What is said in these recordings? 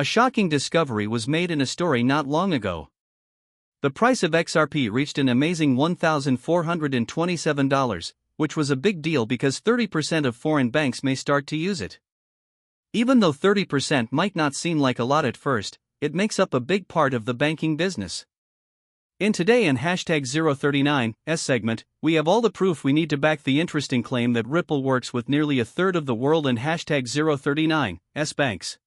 A shocking discovery was made in a story not long ago. The price of XRP reached an amazing $1,427, which was a big deal because 30% of foreign banks may start to use it. Even though 30% might not seem like a lot at first, it makes up a big part of the banking business. In Today and #039's segment, we have all the proof we need to back the interesting claim that Ripple works with nearly a third of the world and #039's banks.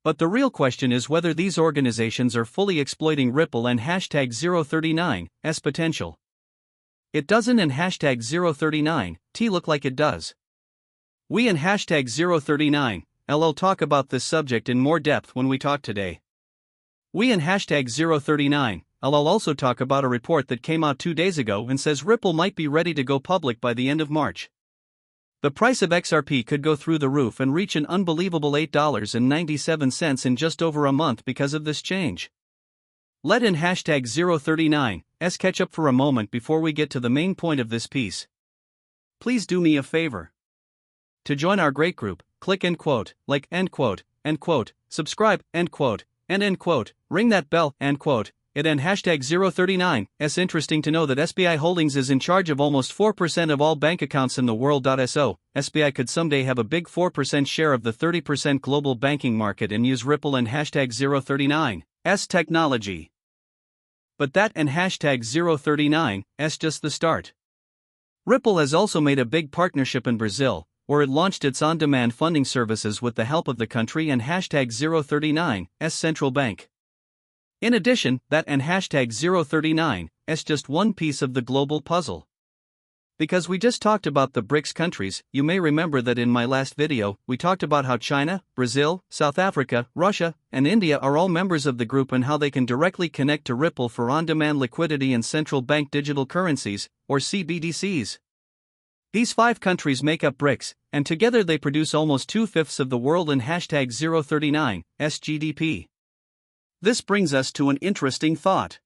But the real question is whether these organizations are fully exploiting Ripple and #039's potential. It doesn't and #039t look like it does. We and #039'll talk about this subject in more depth when we talk today. We and #039'll also talk about a report that came out 2 days ago and says Ripple might be ready to go public by the end of March. The price of XRP could go through the roof and reach an unbelievable $8.97 in just over a month because of this change. Let in #039's catch up for a moment before we get to the main point of this piece. Please do me a favor. To join our great group, click like, subscribe, and ring that bell, It and #039's interesting to know that SBI Holdings is in charge of almost 4% of all bank accounts in the world. So, SBI could someday have a big 4% share of the 30% global banking market and use Ripple and #039's technology. But that and #039's just the start. Ripple has also made a big partnership in Brazil, where it launched its on-demand funding services with the help of the country and #039's central bank. In addition, that and #039's just one piece of the global puzzle. Because we just talked about the BRICS countries, you may remember that in my last video, we talked about how China, Brazil, South Africa, Russia, and India are all members of the group and how they can directly connect to Ripple for on-demand liquidity and central bank digital currencies, or CBDCs. These 5 countries make up BRICS, and together they produce almost 2/5 of the world and #039's GDP. This brings us to an interesting thought.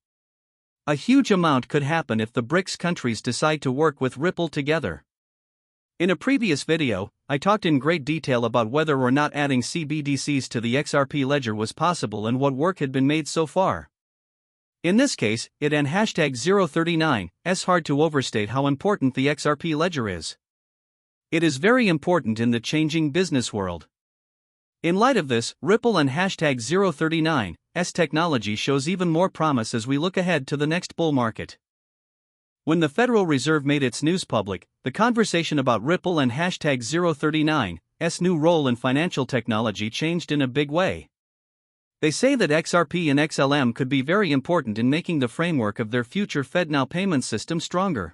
A huge amount could happen if the BRICS countries decide to work with Ripple together. In a previous video, I talked in great detail about whether or not adding CBDCs to the XRP ledger was possible and what work had been made so far. In this case, it and #039's hard to overstate how important the XRP ledger is. It is very important in the changing business world. In light of this, Ripple and #039's technology shows even more promise as we look ahead to the next bull market. When the Federal Reserve made its news public, the conversation about Ripple and #039's new role in financial technology changed in a big way. They say that XRP and XLM could be very important in making the framework of their future FedNow payment system stronger.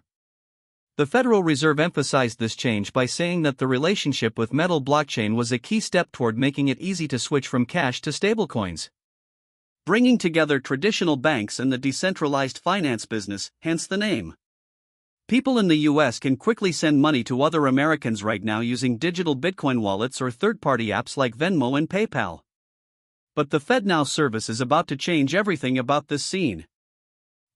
The Federal Reserve emphasized this change by saying that the relationship with Metal blockchain was a key step toward making it easy to switch from cash to stablecoins, bringing together traditional banks and the decentralized finance business, hence the name. People in the US can quickly send money to other Americans right now using digital Bitcoin wallets or third-party apps like Venmo and PayPal. But the FedNow service is about to change everything about this scene.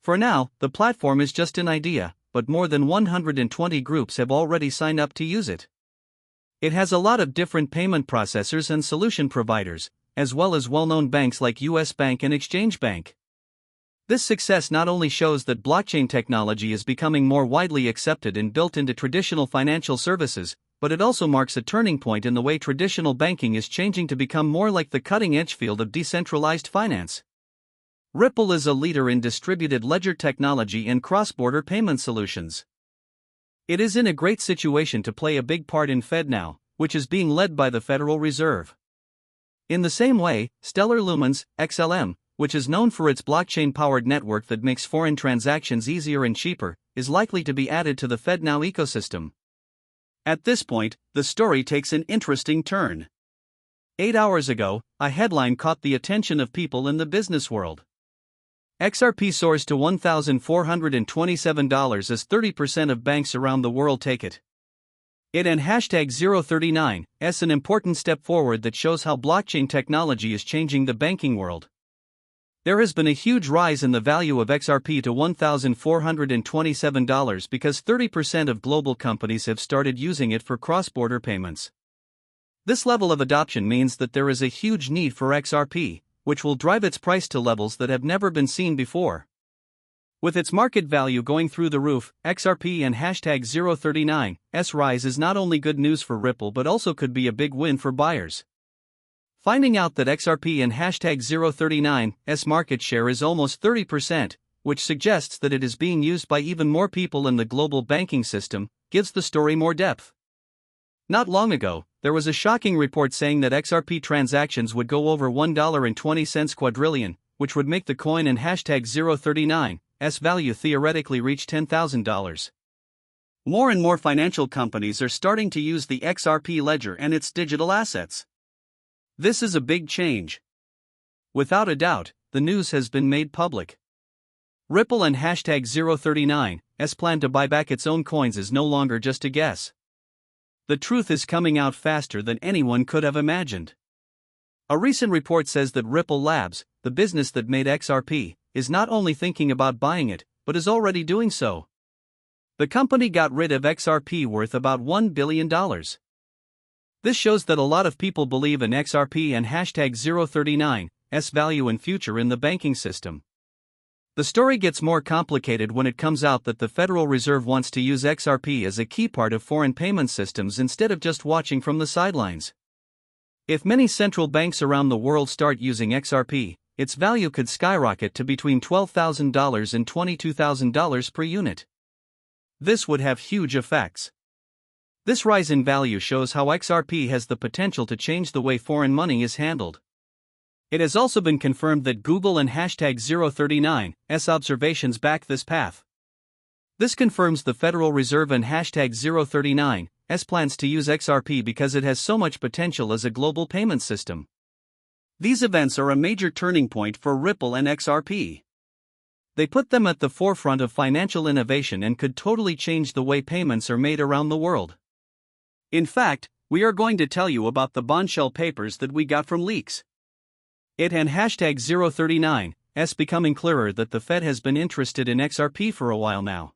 For now, the platform is just an idea, but more than 120 groups have already signed up to use it. It has a lot of different payment processors and solution providers, as well as well-known banks like US Bank and Exchange Bank. This success not only shows that blockchain technology is becoming more widely accepted and built into traditional financial services, but it also marks a turning point in the way traditional banking is changing to become more like the cutting-edge field of decentralized finance. Ripple is a leader in distributed ledger technology and cross-border payment solutions. It is in a great situation to play a big part in FedNow, which is being led by the Federal Reserve. In the same way, Stellar Lumens, XLM, which is known for its blockchain-powered network that makes foreign transactions easier and cheaper, is likely to be added to the FedNow ecosystem. At this point, the story takes an interesting turn. 8 hours ago, a headline caught the attention of people in the business world. XRP soars to $1,427 as 30% of banks around the world take it. It and #039's an important step forward that shows how blockchain technology is changing the banking world. There has been a huge rise in the value of XRP to $1,427 because 30% of global companies have started using it for cross-border payments. This level of adoption means that there is a huge need for XRP, which will drive its price to levels that have never been seen before. With its market value going through the roof, XRP and hashtag 039's rise is not only good news for Ripple but also could be a big win for buyers. Finding out that XRP and hashtag 039's market share is almost 30%, which suggests that it is being used by even more people in the global banking system, gives the story more depth. Not long ago, there was a shocking report saying that XRP transactions would go over $1.20 quadrillion, which would make the coin and hashtag 039's value theoretically reach $10,000. More and more financial companies are starting to use the XRP ledger and its digital assets. This is a big change. Without a doubt, the news has been made public. Ripple and hashtag 039's plan to buy back its own coins is no longer just a guess. The truth is coming out faster than anyone could have imagined. A recent report says that Ripple Labs, the business that made XRP, is not only thinking about buying it, but is already doing so. The company got rid of XRP worth about $1 billion. This shows that a lot of people believe in XRP and hashtag 039's value and future in the banking system. The story gets more complicated when it comes out that the Federal Reserve wants to use XRP as a key part of foreign payment systems instead of just watching from the sidelines. If many central banks around the world start using XRP, its value could skyrocket to between $12,000 and $22,000 per unit. This would have huge effects. This rise in value shows how XRP has the potential to change the way foreign money is handled. It has also been confirmed that Google and hashtag 039's observations back this path. This confirms the Federal Reserve and hashtag 039's plans to use XRP because it has so much potential as a global payment system. These events are a major turning point for Ripple and XRP. They put them at the forefront of financial innovation and could totally change the way payments are made around the world. In fact, we are going to tell you about the bombshell papers that we got from leaks. It and hashtag 039's becoming clearer that the Fed has been interested in XRP for a while now.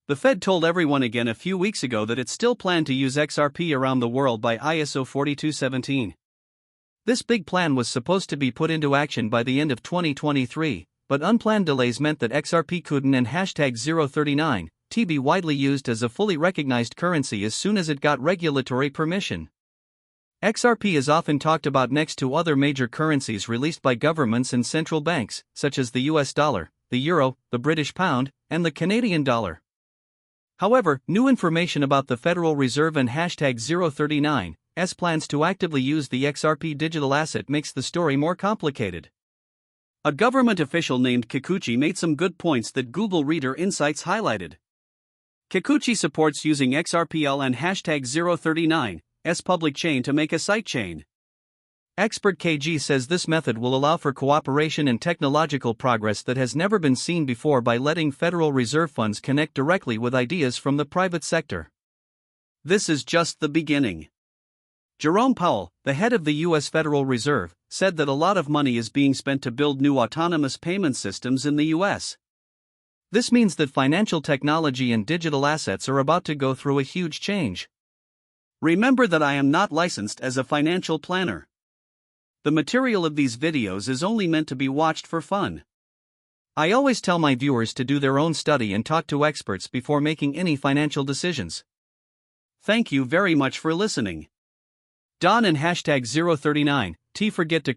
The Fed told everyone again a few weeks ago that it still planned to use XRP around the world by ISO 4217. This big plan was supposed to be put into action by the end of 2023, but unplanned delays meant that XRP couldn't and hashtag 039 be widely used as a fully recognized currency as soon as it got regulatory permission. XRP is often talked about next to other major currencies released by governments and central banks, such as the US dollar, the euro, the British pound, and the Canadian dollar. However, new information about the Federal Reserve and hashtag 039's plans to actively use the XRP digital asset makes the story more complicated. A government official named Kikuchi made some good points that Google Reader Insights highlighted. Kikuchi supports using XRPL and hashtag 039's public chain to make a sidechain. Expert KG says this method will allow for cooperation and technological progress that has never been seen before by letting Federal Reserve funds connect directly with ideas from the private sector. This is just the beginning. Jerome Powell, the head of the U.S. Federal Reserve, said that a lot of money is being spent to build new autonomous payment systems in the U.S. This means that financial technology and digital assets are about to go through a huge change. Remember that I am not licensed as a financial planner. The material of these videos is only meant to be watched for fun. I always tell my viewers to do their own study and talk to experts before making any financial decisions. Thank you very much for listening. Don and hashtag 039 forget to